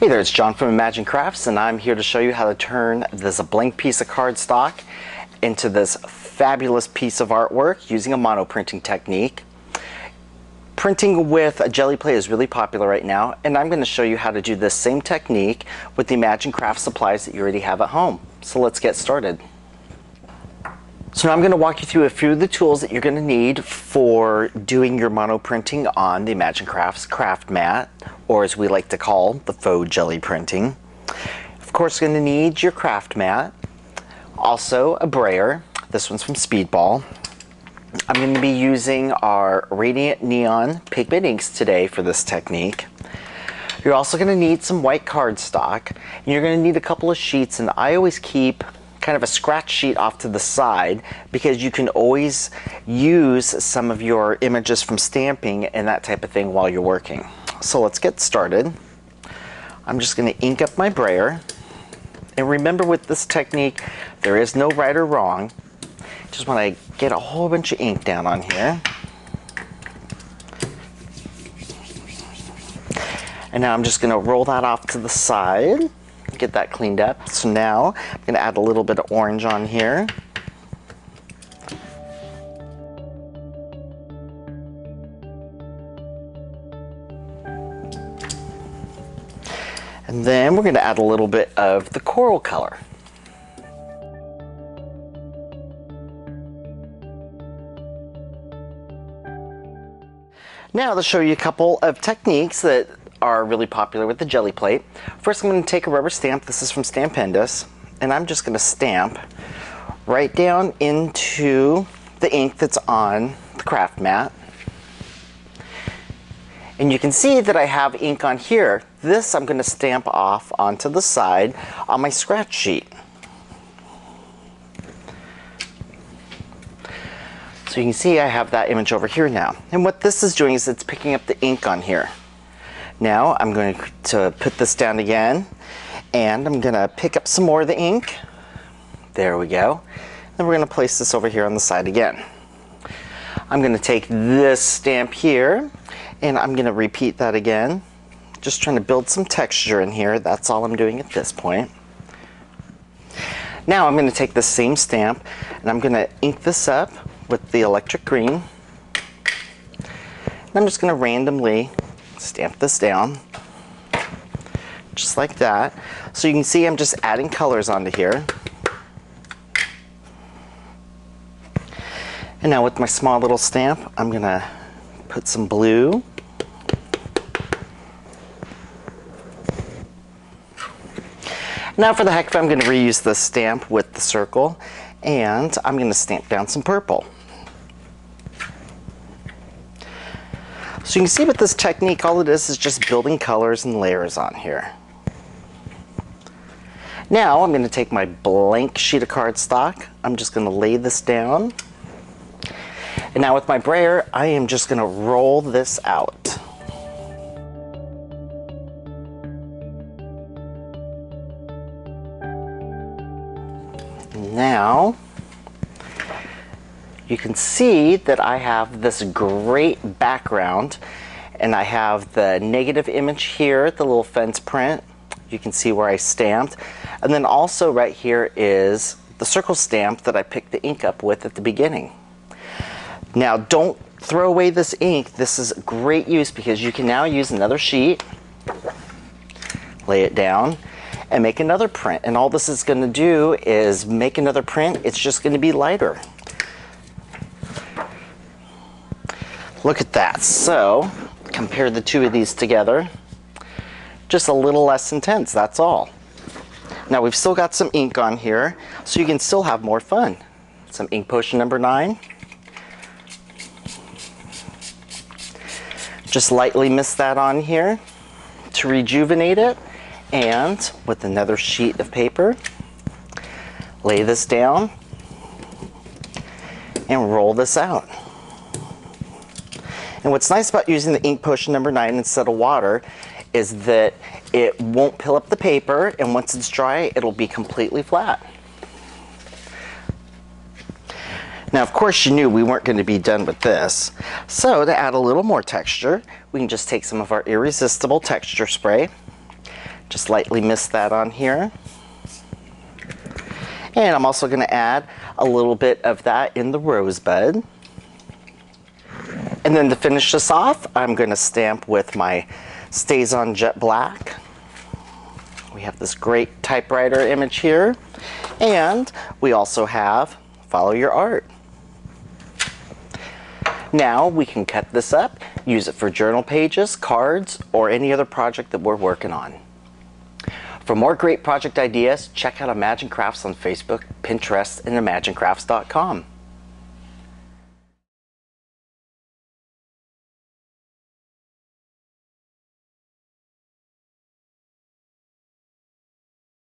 Hey there, it's John from Imagine Crafts, and I'm here to show you how to turn this blank piece of cardstock into this fabulous piece of artwork using a monoprinting technique. Printing with a jelly plate is really popular right now, and I'm going to show you how to do this same technique with the Imagine Crafts supplies that you already have at home. So let's get started. So now I'm going to walk you through a few of the tools that you're going to need for doing your monoprinting on the Imagine Crafts craft mat, or as we like to call the faux jelly printing. Of course, you're going to need your craft mat, also a brayer. This one's from Speedball. I'm going to be using our Radiant Neon pigment inks today for this technique. You're also going to need some white cardstock, and you're going to need a couple of sheets, and I always keep kind of a scratch sheet off to the side because you can always use some of your images from stamping and that type of thing while you're working. So let's get started. I'm just going to ink up my brayer, and remember with this technique there is no right or wrong. Just want to get a whole bunch of ink down on here. And now I'm just going to roll that off to the side, get that cleaned up. So now I'm going to add a little bit of orange on here. And then we're going to add a little bit of the coral color. Now let's show you a couple of techniques that are really popular with the jelly plate. First, I'm going to take a rubber stamp. This is from Stampendous, and I'm just going to stamp right down into the ink that's on the craft mat. And you can see that I have ink on here. This I'm going to stamp off onto the side on my scratch sheet. So you can see I have that image over here now. And what this is doing is it's picking up the ink on here. Now I'm going to put this down again, and I'm going to pick up some more of the ink. There we go. Then we're going to place this over here on the side again. I'm going to take this stamp here, and I'm going to repeat that again. Just trying to build some texture in here. That's all I'm doing at this point. Now I'm going to take the same stamp, and I'm going to ink this up with the electric green. And I'm just going to randomly stamp this down, just like that. So you can see I'm just adding colors onto here. And now with my small little stamp, I'm going to put some blue. Now for the heck of it, I'm going to reuse this stamp with the circle, and I'm going to stamp down some purple. So you can see with this technique, all it is just building colors and layers on here. Now I'm going to take my blank sheet of cardstock. I'm just going to lay this down. And now with my brayer, I am just going to roll this out. Now you can see that I have this great background, and I have the negative image here, the little fence print. You can see where I stamped. And then also right here is the circle stamp that I picked the ink up with at the beginning. Now don't throw away this ink. This is great use because you can now use another sheet, lay it down, and make another print. And all this is going to do is make another print. It's just going to be lighter. Look at that. So compare the two of these together. Just a little less intense, that's all. Now we've still got some ink on here, so you can still have more fun. Some ink potion number 9. Just lightly mist that on here to rejuvenate it. And with another sheet of paper, lay this down and roll this out. And what's nice about using the ink potion number 9 instead of water is that it won't pill up the paper, and once it's dry, it'll be completely flat. Now, of course, you knew we weren't going to be done with this. So to add a little more texture, we can just take some of our Irresistible texture spray, Just lightly mist that on here. And I'm also going to add a little bit of that in the rosebud. And then to finish this off, I'm going to stamp with my StazOn Jet Black. We have this great typewriter image here. And we also have Follow Your Art. Now we can cut this up, use it for journal pages, cards, or any other project that we're working on. For more great project ideas, check out Imagine Crafts on Facebook, Pinterest, and ImagineCrafts.com.